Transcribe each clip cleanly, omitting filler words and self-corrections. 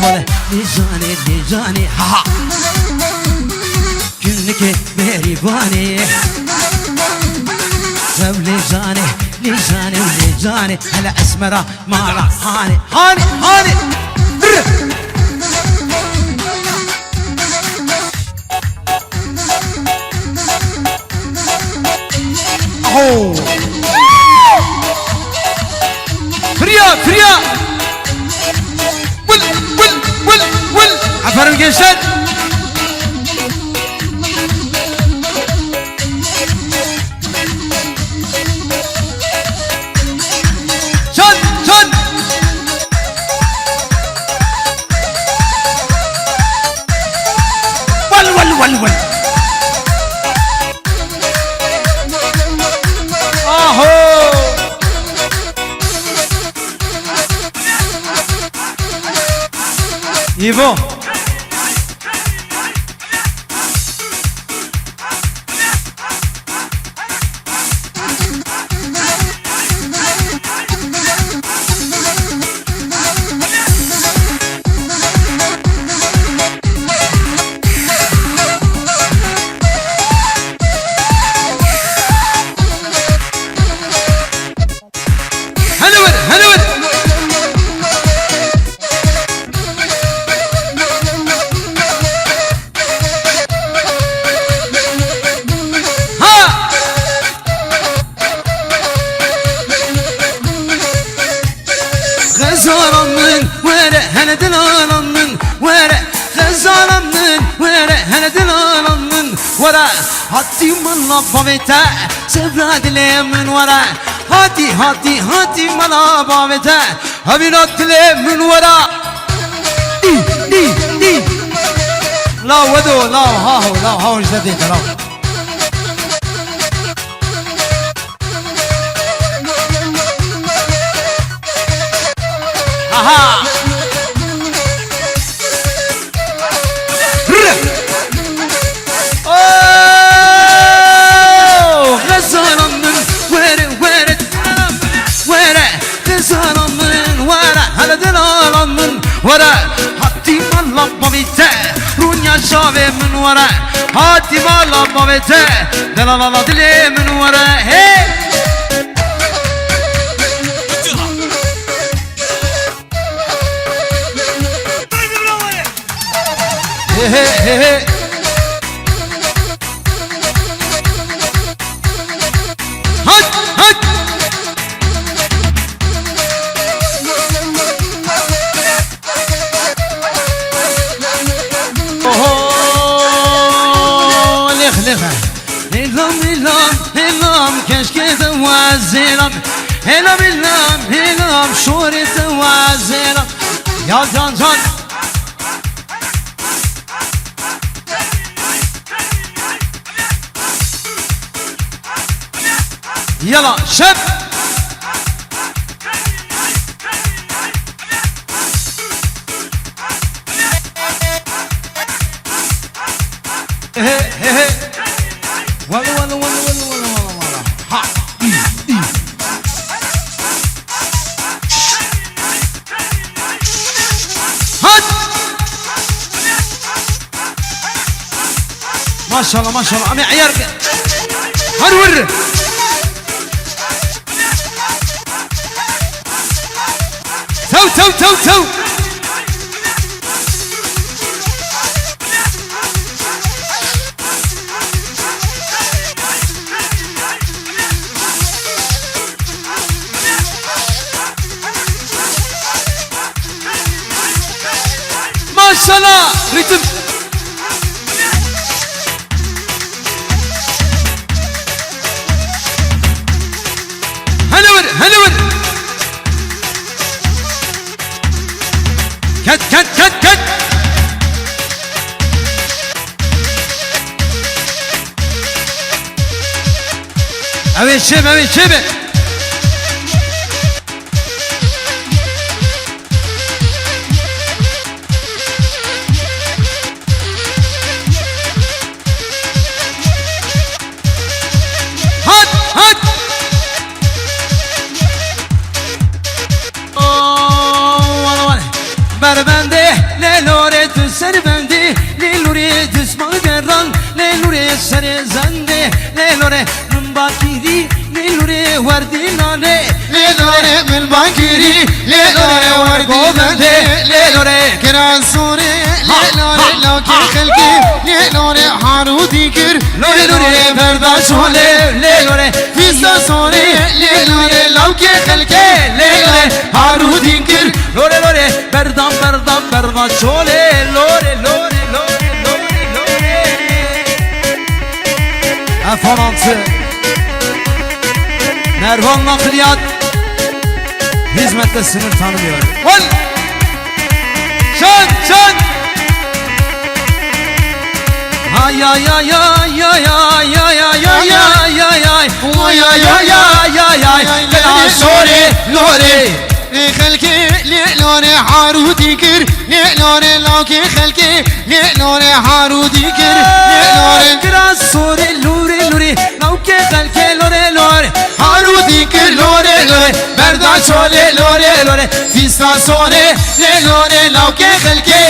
ولا لجاني لجاني ها كلك بريباني سو لجاني لجاني ولجاني هلا اسمرة مارا هاني هاني هاني اوه فريا فريا ول ول ول ول عفر الجيشان شن شن ول ول ول ول Ivo هاتي من لبابته سفراد لي من ورا هاتي هاتي هاتي من لبابته هبينات لي من ورا دي دي دي لا ودو لا هاهو لا هاهو جديد لا اها ورا هاتي مالا بابيته رونيا شافي من ورا هاتي مالا بابيته دلالا دلي من ورا هي هي هي هات هات هلام كشكي توازيلم هلام شوري توازيلم يا جان جان يلا شب هي هي ولا ولا ولا ولا ولا ولا ها هات ما شاء الله ما شاء الله عم عيار هرور تو تو تو تو sana ritim هنور هنور كت كت كت كت اوي شبه اوي شبه بربنده سربندی لیلوری دسمان گران لیلوری سر زنده لیلوری من باکیری لیلوری وردی نانه لیلوری من باکیری لیلوری وردی نانه لیلوری کران سوره لیلوری لوکی خلقی لیلوری حارودی کر لیلوری برداشت ولی لیلوری فیستا سوره لیلوری لوکی خلقی لیلوری هارودی کر لوری لوری بردام بردام برداشت ولی لوری لوری لوری لوری لوری Efendim Mervan Nakliyat hizmette sınır tanımıyor. Ol! Çön! Ay ay ay ay ay ay ay ay ay ay ay ay Ay ay ay ay ay ay Bela sorry lori خلقي ليلوري حارودي كر ليلوري لوكي خلقي ليلوري حارودي كر ليلوري Biraz sorry lori lori Nauke khalke lori lori حارودي كر lori lori Berda çole lori lori فيستا سوري ليلوري لوكي خلقي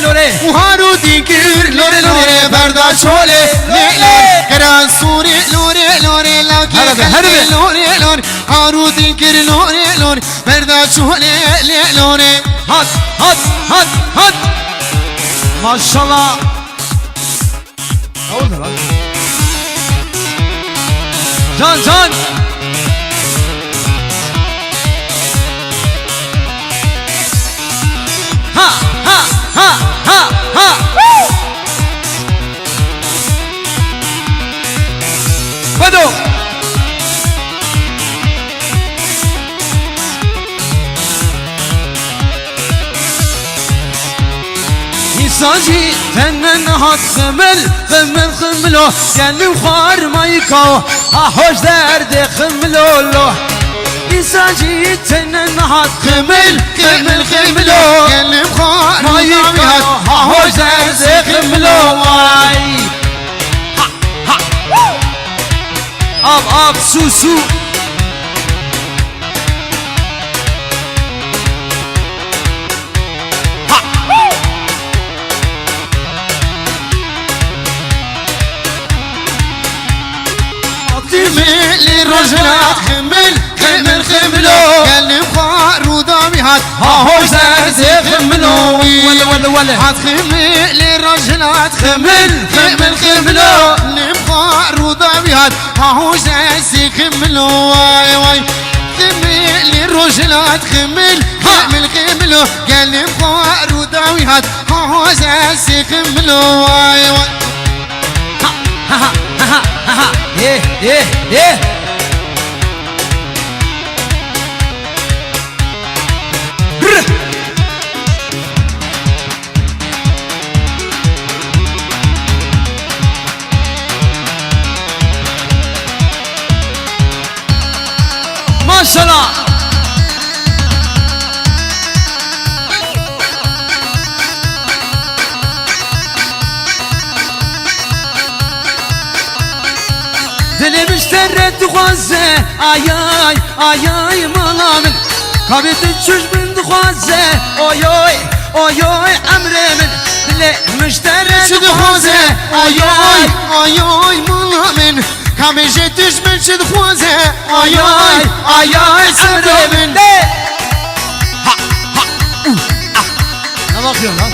lori وحارودي كر lori lori Berda çole ليلوري كران سوري لوري لوري لوكي هربي، خلقي هربي. لوري لوري حارودي كر لوري لوري بردا شولي ليلوري Hat Maşallah Ne oldu lan? Can Ha Bado İnsancı tenen hat khmelo Geldim kharmayı kav Ha hoş derdi khmelo İnsancı tenen hat khmelo كلم خار Mayı kav Ha hoş derdi khmelo Vay Ab su ملي رجلات خملو كلم خار ودامي هات Ha hoş derdi khmelo Vale هات خملي رجلات خملو كلم خار ودامي هات هاهو جاسي خملو واي واي خملي رجلات خملو كلم خار ودامي هات هاهو جاسي خملو واي واي Yeah Maşallah Dilim işlerret duhaze Ay ay ay ay malamin Kabitin çüzbün duhaze Oy oy oy oy emremin Dilim işlerret duhaze Ay ay ay ay malamin Kabeje düşmün çıd خوازه ay ay ay ay emremin Ne bakıyorsun lan?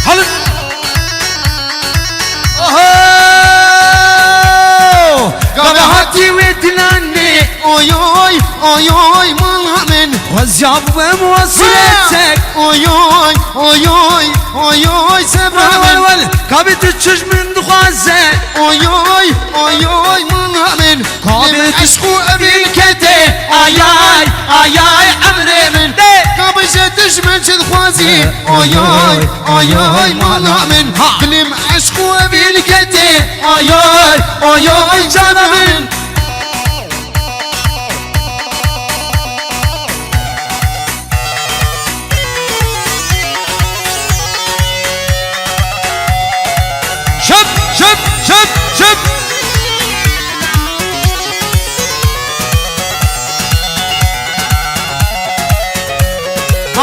Halın! Oho! Kabahati ve dilenni Oy oy oy oy malamin Vazyabu ve muvassiletek Oy oy oy oy oy oy sebramin Kabiti çüzmün duhaze Oy oy oy oy malamin Kabiti aşku ebil kete Ay ay ay ay emrimin Kabeje düşmün çıd خوازي Oy oy oy oy malamin Bilim aşku ebil Bilgeti Ay ay ay ay canımın Şıp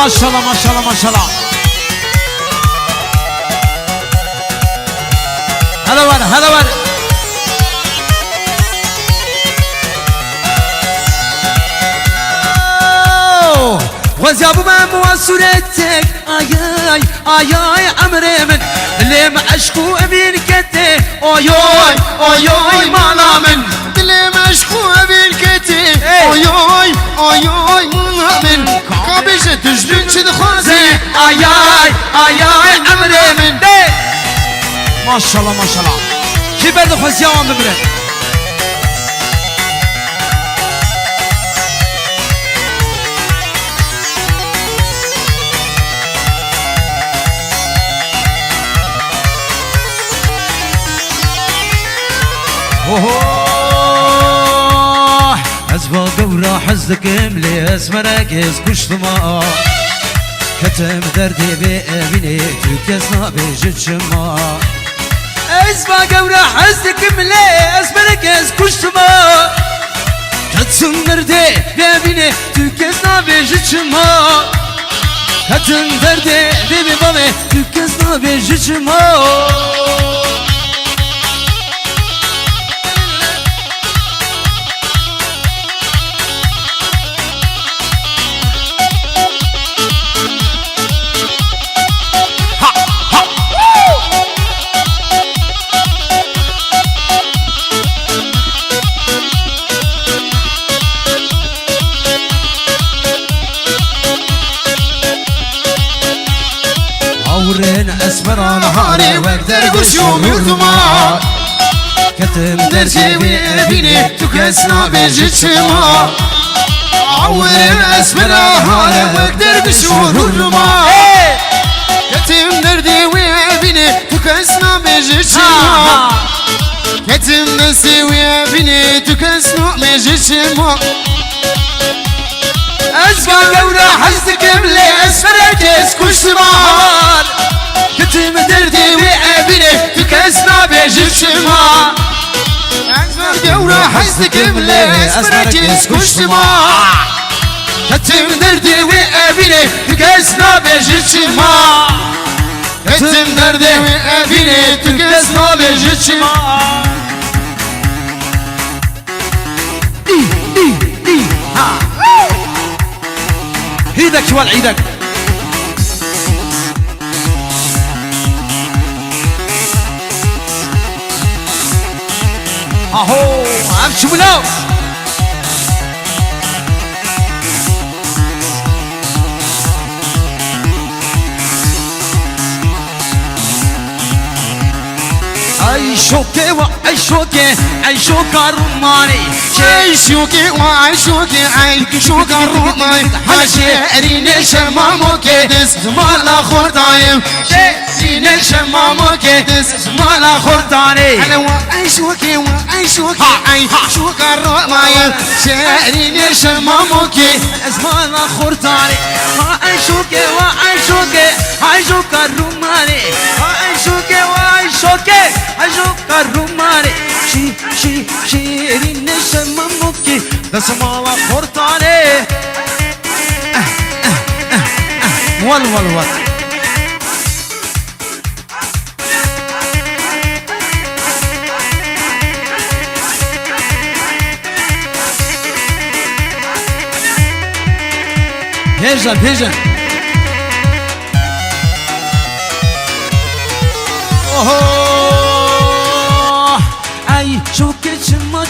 ما شاء الله ما شاء الله ما شاء الله. هلا ور هلا ور. وزيابو ما موصورتك آي آي آي عمري من اللي معشقو أبين كتي آي آي آي آي مالا من اللي مشكو أبين كتي آي آي آي آي مالا من كابيشة تجدن شد خوزي آي آي آي آي عمري من ما شاء الله ما شاء الله. كي برد خوزياوان ببرد اوه حزبا دورا حزك ملي اسمرك يسكش ثما كتم دردي بأبيني تكسنا بيجت شما حزبا دورا حزك ملي اسمرك يسكش ثما كتم دردي بأبيني تكسنا بيجت شما كتم دردي بأبيني تكسنا بيجت شما ورين اسمر نهاري واقدر قش يوم يرتمى كتم درسي بيني تكسنا بيجت شما ورين اسمر نهاري واقدر قش يوم يرتمى كتم دردي ويابيني تكسنا بيجت شما كتم درسي ويابيني تكسنا بيجت شما اسمع قورا حزك ملي اسفرك يسكش ثمار كتم دردي ويابيني تكسنا بيجت شما اسمع قورا حزك ملي اسفرك يسكش ثمار كتم دردي ويابيني تكسنا بيجت شما كتم دردي ويابيني تكسنا بيجت شما ايدك شوال ايدك اهو امشي منو عيشوكي وعيشوكي عيشوك الرماني عيشوكي وعيشوكي عيشوك الرماني حشيرين شماموكي زمالا خردايم شيرين شماموكي زمالا خرداني انا وعيشوكي وعيشوكي عيشوك الرماني شيرين شماموكي زمالا خرداني عيشوكي وعيشوكي عيشوك الرماني عيشوكي وعيشوكي عيشوك الرماني شيرين شماموكي زمالا خرداني ول هيجن اوه اي شوكي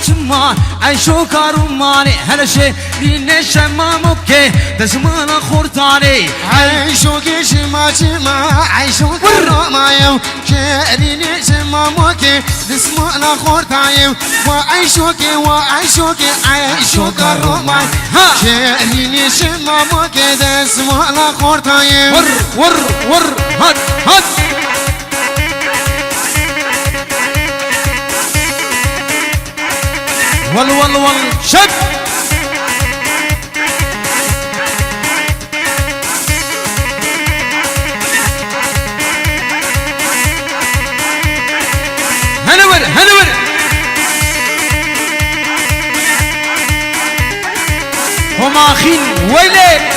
شما اي شوكا رماني هلا شي لين شماموكي دزمانا خرداني عيشوكي شما عيشوك الرماني شيرين شماموكي دزمانا خرداني وعيشوكي عيشوك الرماني شيرين شماموكي دزمانا خرداني ور هات ول شب هنور هم اخين ويلي